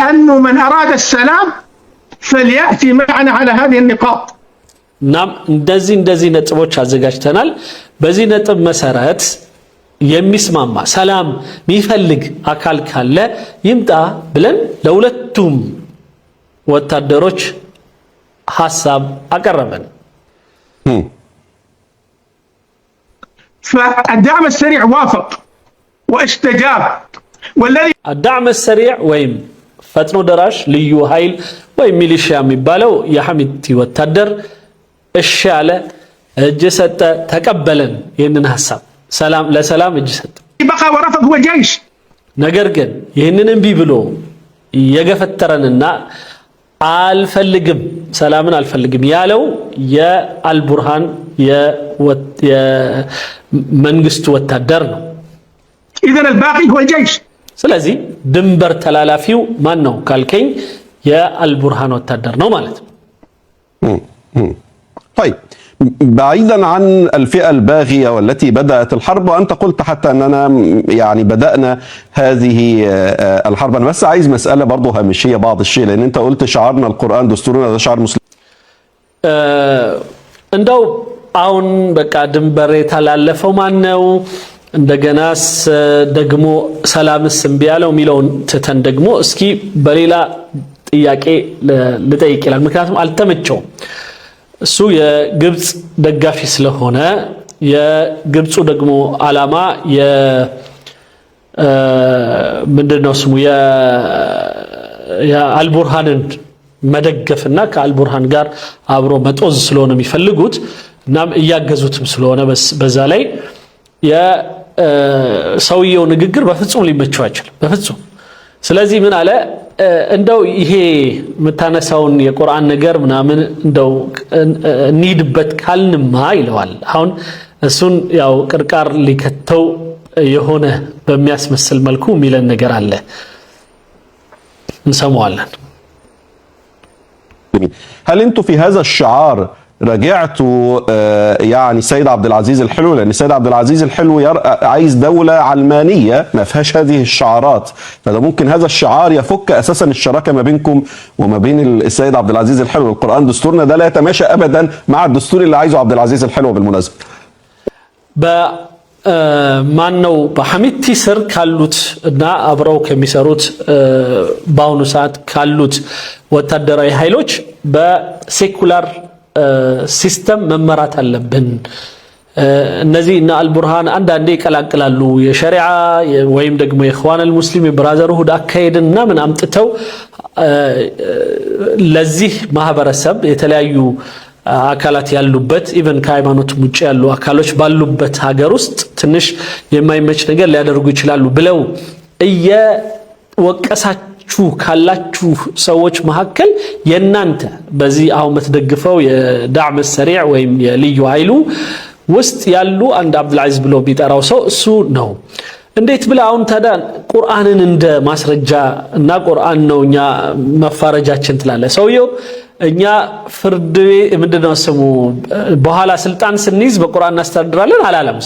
لأنه من أراد السلام فليأتي معنا على هذه النقاط. نعم እንደዚህ ነጥቦች አዘጋጅተናል። በዚህ ነጥብ መሰረት የሚስማማ ሰላም የሚፈልግ አካል ካለ ይምጣ ብለን ለሁለቱም ወታደሮች ሐሳብ አቀረበን። فالدعم السريع وافق واستجاب. والذي الدعم السريع ወይም ፈጥኖ ደራሽ ልዩ ኃይል ወይም ሚሊሺያ የሚባለው የሐሚቲ ወታደር እሺ አለ፣ እጅ ሰጠ፣ ተቀበለን ይህንን ሐሳብ ለሰላም እጅ ሰጠ። بقى ورفض هو جيش. ነገር ግን ይህንን እምቢ ብሎ የገፈተረንና አልፈልግም ሰላምን አልፈልግም ያለው የአልቡርሃን የመንግስቱ ወታደር ነው። إذن الباقي هو الجيش. ስለዚህ ድንበር ተላላፊው ማን ነው ካልከኝ የአልቡርሃን ወታደር ነው ማለት ነው። طيب بعيدا عن الفئة الباغية والتي بدأت الحرب، وأنت قلت حتى أننا يعني بدأنا هذه الحرب، أنا بس عايز مسألة برضو هامشية بعض الشيء، لأن أنت قلت شعارنا القرآن دستورنا، ده شعار مسلم. እንደው አሁን በቃ ድንበር የተላለፈው ማን ነው እንደገናስ ደግሞ ሰላምስ እምቢ ያለው የሚለውን ትተን ደግሞ እስኪ በሌላ ጥያቄ ልጠይቅ ይላል። ምክንያቱም አልተመቸውም። እሱ የግብጽ ደጋፊ ስለሆነ የግብጹ ደግሞ ዓላማ ምንድነው ስሙ የአልቡርሃንን መደገፍና ከአልቡርሃን ጋር አብሮ መጦዝ ስለሆነ የሚፈልጉት እናም እያገዙትም ስለሆነ በዛ ላይ የሰውየው ንግግር በፍጹም ሊመቸው አይችልም በፍጹም። ስለዚህ ምን አለ እንደው ይሄ መታነሳውን የቁርአን ነገር ምናምን እንደው እንሂድበት ካልንማ ይለዋል። አሁን እሱን ያው ቅርቃር ሊከተው የሆነ በሚያስመስል መልኩ የሚለን ነገር አለ፣ እንሰማዋለን። هل انتوا في هذا الشعار راجعتوا يعني السيد عبد العزيز الحلو؟ لان السيد عبد العزيز الحلو عايز دولة علمانية ما فيهاش هذه الشعارات، فده ممكن هذا الشعار يفك اساسا الشراكة ما بينكم وما بين السيد عبد العزيز الحلو. القرآن دستورنا ده لا يتماشى ابدا مع الدستور اللي عايزه عبد العزيز الحلو بالمناسبة. ማነው በሐሚቲ ስር ካሉት እና አብረው ከሚሰሩት ባውኑ ሰዓት ካሉት ወታደራዊ ኃይሎች በሴኩላር ሲስተም መመራት አለብን። እነዚህ እና አልቡርሃን አንዳንዴ ይቀላቅላሉ የሸሪዓ ወይም ደግሞ የኢኽዋን አልሙስሊም የብራዘርሁድ አካሄድና ምን አምጥተው ለዚህ ማህበረሰብ የተለያዩ አካላት ያሉበት ኢቭን ከሃይማኖት ውጭ ያሉ አካሎች ባሉበት ሀገር ውስጥ ትንሽ የማይመች ነገር ሊያደርጉ ይችላሉ ብለው እየወቀሳችሁ ካላችሁ ሰዎች መካከል የናንተ በዚህ አሁን መተደግፈው የዳዕም ሰሪዕ ወይም የልዩ ኃይሉ ውስጥ ያሉ አንድ አብዱልዓዚዝ ብሎ ቢጠራው ሰው እሱ ነው። እንዴት ብለ አሁን ታዲያ ቁርአንን እንደ ማስረጃ እና ቁርአን ነውኛ መፋረጃችን ትላለ? ሰውየው እኛ ፍርድ ምንድነው ስሙ በኋላ ስልጣን ስንይዝ በቁርአን እናስተዳድራለን አላለም።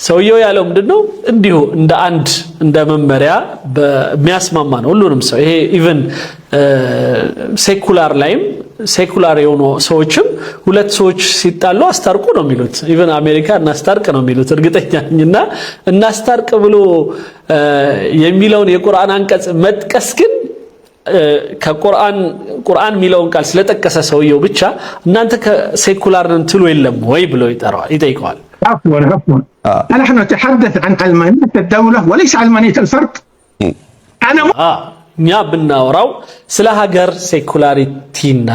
ሰውየው ያለው ምንድነው እንዲሁ እንደ አንድ እንደ መመሪያ በሚያስማማ ነው ሁሉንም ሰው። ይሄ ኢቭን ሴኩላር ላይም ሴኩላር የሆኑ ሰዎችም ሁለት ሰዎች ሲጣሉ አስታርቁ ነው የሚሉት። ኢቭን አሜሪካ እናስታርቅ ነው የሚሉት እርግጠኛ ነኝና እናስታርቅ ብሎ የሚለውን የቁርአን አንቀጽ መጥቀስ ግን ከቁርአን ሚለውን ቃል ስለጠቀሰ ሰውየው ብቻ እናንተ ከሴኩላር እንትሉ የለም ወይ ብሎ ይጠይቀዋል። عفوا نحن نتحدث عن علمانية الدولة وليس علمانية الفرد. أنا እኛ ብናወራው ስለ ሀገር ሴኩላሪቲና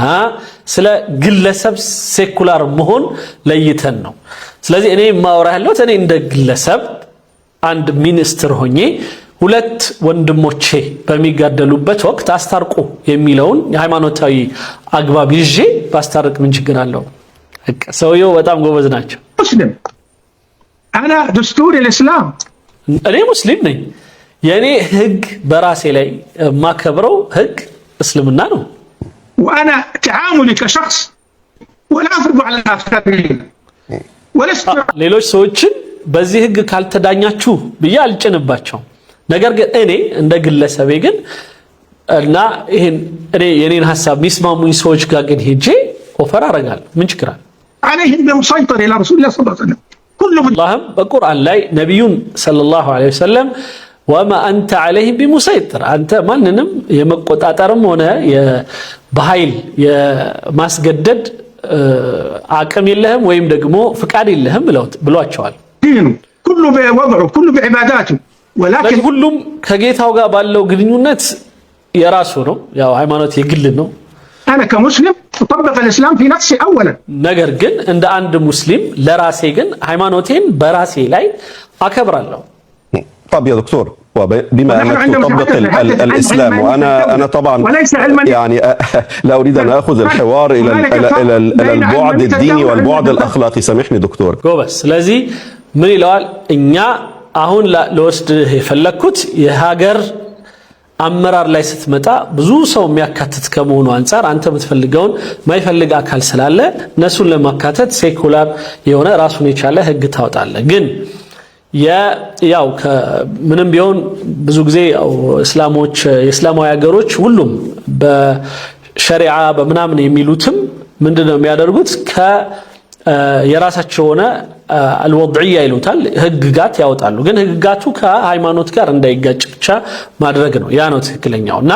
ስለ ግለሰብ ሴኩላር መሆን ለይተን ነው። ስለዚህ እኔ ማወራ ያለው እኔ እንደ ግለሰብ አንድ ሚኒስትር ሆኜ ሁለት ወንድሞቼ በሚጋደሉበት ወቅት አስታርቁ የሚለውን የሃይማኖታዊ አግባብ ይዤ ባስታርቅ ምን ችግር አለው? ሰውየው በጣም ጎበዝ ናቸው። مسلم أنا دستور الإسلام እኔ ሙስሊም ነኝ። የኔ ህግ በራሴ ላይ ማከብረው ህግ እስልምና ነው። وأنا تعاملي كشخص ولا أفرض على الآخرين ولست ሌሎች ሰዎችን በዚህ ህግ ካልተዳኛችሁ ብዬ አልጭንባቸው። ነገር ግን እኔ እንደ ግለሰቤ ግን እና ይሄን እኔ የኔን ሐሳብ ሚስማሙኝ ሰዎች ጋር ግን ሄጄ ኦፈር አደርጋለሁ። ምን ችግር አለ? عليهم بمسيطر الى رسول الله صلى الله عليه وسلم كلهم اللهم በቁርአን ላይ ነብዩን ሰለላሁ ዐለይሂ ወሰለም ወማ አንተ عليهم بمسيطر አንተ ማንንም የመቆጣጠርም ሆነ በኃይል የማስገደድ አቅም የለህም ወይም ደግሞ ፍቃድ የለህም ብሏቸዋል። دينه كله بوضعه كله بعباداته ولكن ሁሉም ከጌታው ጋር ባለው ግንኙነት የራሱ ነው። ያው ሃይማኖት የግል ነው። انا كمسلم اطبق الاسلام في نفسي اولا ነገር ግን እንደ አንድ ሙስሊም ለራሴ ግን ሃይማኖቴን በራሴ ላይ አከብራለሁ። طب يا دكتور بما انك تطبق الاسلام وانا طبعا يعني لا اريد ان اخذ الحوار الى البعد الديني والبعد الاخلاقي سامحني دكتور ጎበዝ። ስለዚህ ምን ይለዋል? እኛ አሁን ለወስድ የፈለኩት የሀገር አመራር ላይ ስትመጣ ብዙ ሰው የሚያካትት ከመሆኑ አንፃር አንተ የምትፈልገውን ማይፈልግ አካል ስላለ እነሱን ለማካተት ሴኩላር የሆነ ራሱን የቻለ ህግ ታወጣለህ። ግን ያው ምንም ቢሆን ብዙ ጊዜ እስላሞች የእስላማዊ ሀገሮች ሁሉም በሸሪዓ በምናምን የሚሉትም ምንድነው የሚያደርጉት የራሳቸው ሆነ አልወድዕያ ይሉታል ህግጋት ያወጣሉ። ግን ህግጋቱ ከሃይማኖት ጋር እንዳይጋጭ ብቻ ማድረግ ነው። ያ ነው ትክክለኛውና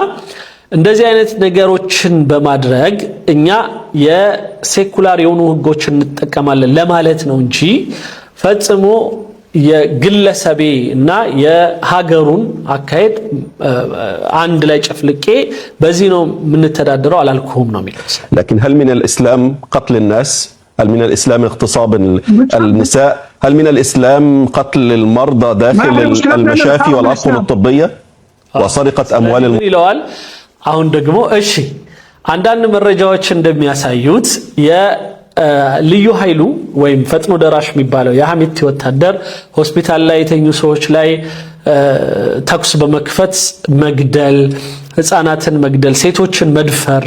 እንደዚህ አይነት ነገሮችን በማድረግ እኛ የሴኩላር የሆኑ ህጎችን እንጠቀማለን ለማለት ነው እንጂ ፈጽሞ የግለሰቤ እና የሀገሩን አካሄድ አንድ ላይ ጨፍልቄ በዚህ ነው የምንተዳደረው አላልኩም ነው የሚለው። لكن هل من الاسلام قتل الناس؟ هل من الإسلام اغتصاب النساء؟ هل من الإسلام قتل المرضى داخل المشافي والأطقم الطبية وسرقة أموال ይለዋል። አሁን ደግሞ እሺ አንዳንድ መረጃዎች እንደሚያሳዩት የልዩ ኃይሉ ወይም ፈጥኖ ደራሽ የሚባለው የሐሚቲ ወታደር ሆስፒታል ላይ የተኙ ሰዎች ላይ ተኩስ በመክፈት መግደል፣ ህፃናትን መግደል፣ ሴቶችን መድፈር፣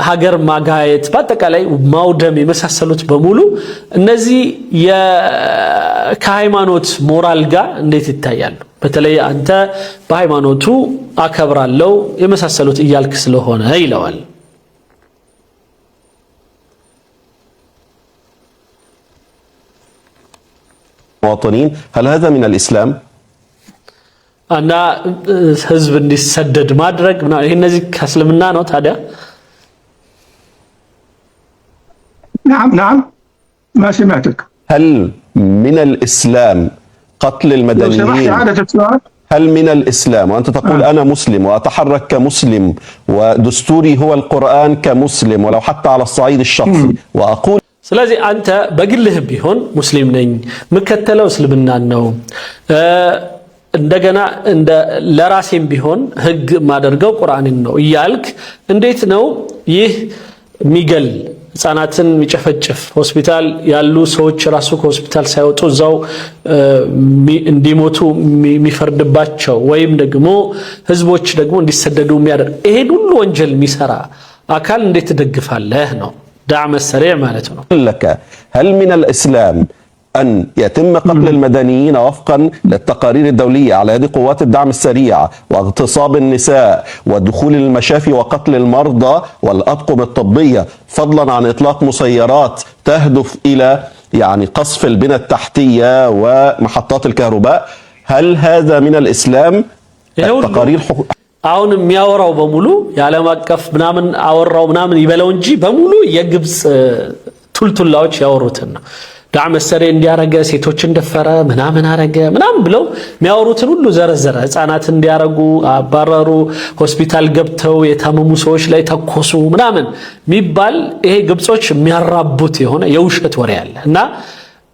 ሀገር ማጋየት፣ በአጠቃላይ ማውደም የመሳሰሉት በሙሉ እነዚህ ከሃይማኖት ሞራል ጋር እንዴት ይታያሉ? በተለይ አንተ በሃይማኖቱ አከብራለሁ የመሳሰሉት እያልክ ስለሆነ ይለዋል። مواطنين هل هذا من الإسلام؟ እና ህዝብ እንዲሰደድ ማድረግ ይሄ እነዚህ ከእስልምና ነው ታዲያ? نعم ما سمعتك. هل من الإسلام قتل المدنيين؟ هل من الإسلام وأنت تقول أنا مسلم وأتحرك كمسلم ودستوري هو القرآن كمسلم ولو حتى على الصعيد الشخصي وأقول ስለዚህ አንተ በግልህ ቢሆን ሙስሊም ነኝ መከተለው እስልምና ነው እንደገና ለራሴም ቢሆን ህግ ማደርገው ቁርአንን ነው እያልክ እንዴት ነው ይህ ሚገል ህፃናትን የሚጨፈጭፍ ሆስፒታል ያሉ ሰዎች ራሱ ከሆስፒታል ሳይወጡ እዛው እንዲሞቱ የሚፈርድባቸው ወይም ደግሞ ህዝቦች ደግሞ እንዲሰደዱ የሚያደርግ ይሄን ሁሉ ወንጀል የሚሰራ አካል እንዴት ትደግፋለህ ነው دعم السريع مالته لك هل من الإسلام أن يتم قتل المدنيين وفقا للتقارير الدولية على يد قوات الدعم السريع واغتصاب النساء ودخول المشافي وقتل المرضى والأطقم الطبية فضلا عن إطلاق مسيرات تهدف إلى يعني قصف البنى التحتية ومحطات الكهرباء هل هذا من الإسلام؟ التقارير አሁን የሚያወራው በሙሉ የዓለም አቀፍ ምናምን አወራው ምናምን ይበለው እንጂ በሙሉ የግብጽ ቱልቱላዎች ያወሩትን ነው። ዳዕም ሰሪዕ እንዲያረገ ሴቶችን ደፈረ ምናምን አረገ ምናምን ብለው የሚያወሩትን ሁሉ ዘረዘረ። ህፃናት እንዲያረጉ አባረሩ፣ ሆስፒታል ገብተው የታመሙ ሰዎች ላይ ተኮሱ ምናምን የሚባል ይሄ ግብጾች የሚያራቡት የሆነ የውሸት ወሬ አለ እና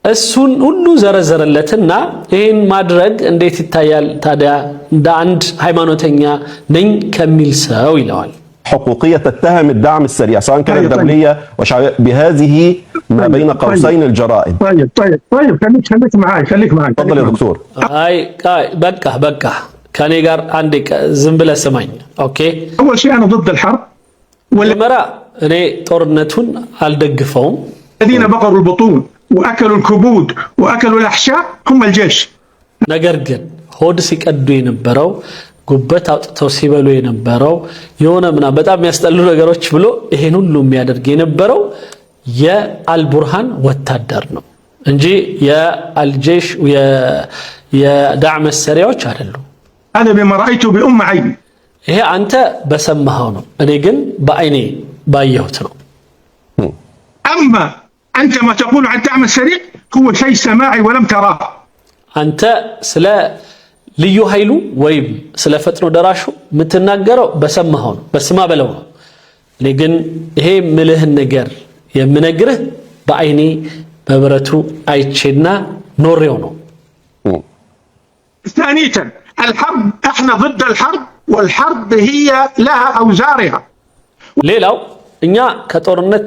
እሱን ሁሉ ዘረዘረለትና ይሄን ማድረግ እንዴት ይታያል ታዲያ እንደ አንድ ሃይማኖተኛ ነኝ ከሚል ሰው ይለዋል። حقوقية تتهم الدعم السريع سواء كانت دولية وشعبية بهذه ما بين قوسين الجرائم. طيب خليك معي تفضل يا دكتور. هاي بقى كان يقار عندك زنبلة سمعين اوكي. اول شيء انا ضد الحرب والمرأة እኔ ጦርነቱን አልደግፈውም። الذين بقروا البطون واكلوا الكبود واكلوا الاحشاء هم الجيش. ነገር ግን ሆድ ሲቀዱ የነበረው ጉበት አውጥተው ሲበሉ የነበረው የሆነ ምናምን በጣም የሚያስጠሉ ነገሮች ብሎ ይሄን ሁሉ የሚያደርግ የነበረው የአልቡርሃን ወታደር ነው እንጂ የአልጀሽ የዳዕ መሳሪያዎች አይደሉም። أنا بما رأيته بأم عيني ይሄ አንተ በሰማኸው ነው፣ እኔ ግን በአይኔ ባየሁት ነው። أما أنت ما تقول عن الدعم السريع هو شيء سماعي ولم تراه. አንተ ስለ ልዩ ኃይሉ ወይም ስለ ፈጥኖ ደራሹ የምትናገረው በሰማኸው ነው፣ በስማ በለው ነው። እኔ ግን ይሄ ምልህን ነገር የምነግርህ በአይኔ በብረቱ አይቼና ኖሬው ነው። ثانية الحرب احنا ضد الحرب والحرب هي لها أوزارها. ሌላው እኛ ከጦርነት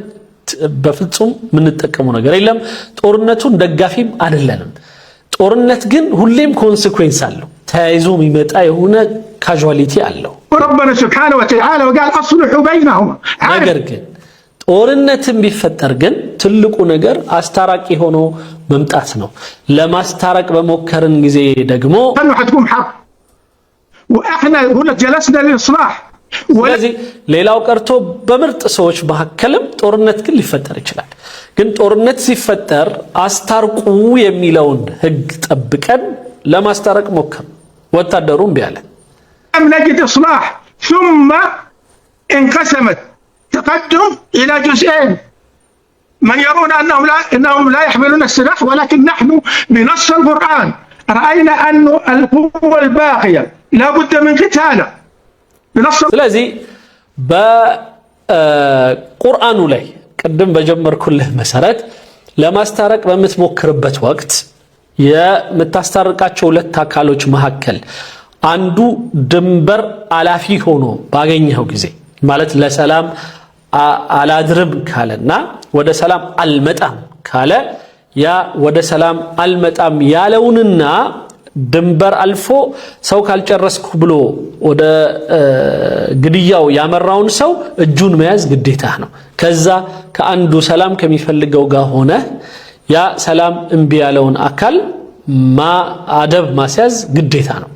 በፍጹም የምንጠቀመው ነገር የለም። ጦርነቱን ደጋፊም አይደለንም። ጦርነት ግን ሁሌም ኮንሲኩዌንስ አለው፣ ተያይዞ የሚመጣ የሆነ ካዡዋሊቲ አለው። وربنا سبحانه وتعالى وقال أصلحوا بينهما. ነገር ግን ጦርነትም ቢፈጠር ግን ትልቁ ነገር አስታራቂ ሆኖ መምጣት ነው። ለማስታረቅ በሞከርን ጊዜ ደግሞ حتكون حرب واحنا هنا جلسنا للإصلاح. ስለዚህ ሌላው ቀርቶ በምርጥ ሰዎች መካከልም ጦርነት ግን ሊፈጠር ይችላል። ግን ጦርነት ሲፈጠር አስታርቁ የሚለውን ህግ ጠብቀን ለማስታረቅ ሞከር፣ ወታደሩም ቢያለ لم نجد إصلاح ثم انقسمت تقدم إلى جزئين، من يرون أنهم لا يحملون السلاح، ولكن نحن بنص القرآن رأينا أن القوة الباقية لا بد من قتالها بنص. ስለዚህ በቁርአኑ ላይ ቅድም በጀመርኩልህ መሰረት ለማስታረቅ በምትሞክርበት ወቅት የምታስታርቃቸው ሁለት አካሎች መካከል አንዱ ድንበር አላፊ ሆኖ ባገኘው ጊዜ ማለት ለሰላም አላድርም ካለና ወደ ሰላም አልመጣም ካለ ያ ወደ ሰላም አልመጣም ያለውንና ድንበር አልፎ ሰው ካልጨረስኩ ብሎ ወደ ግድያው ያመራውን ሰው እጁን መያዝ ግዴታ ነው። ከዛ ከአንዱ ሰላም ከሚፈልገው ጋር ሆነ ያ ሰላም እምቢ ያለውን አካል አደብ ማስያዝ ግዴታ ነው።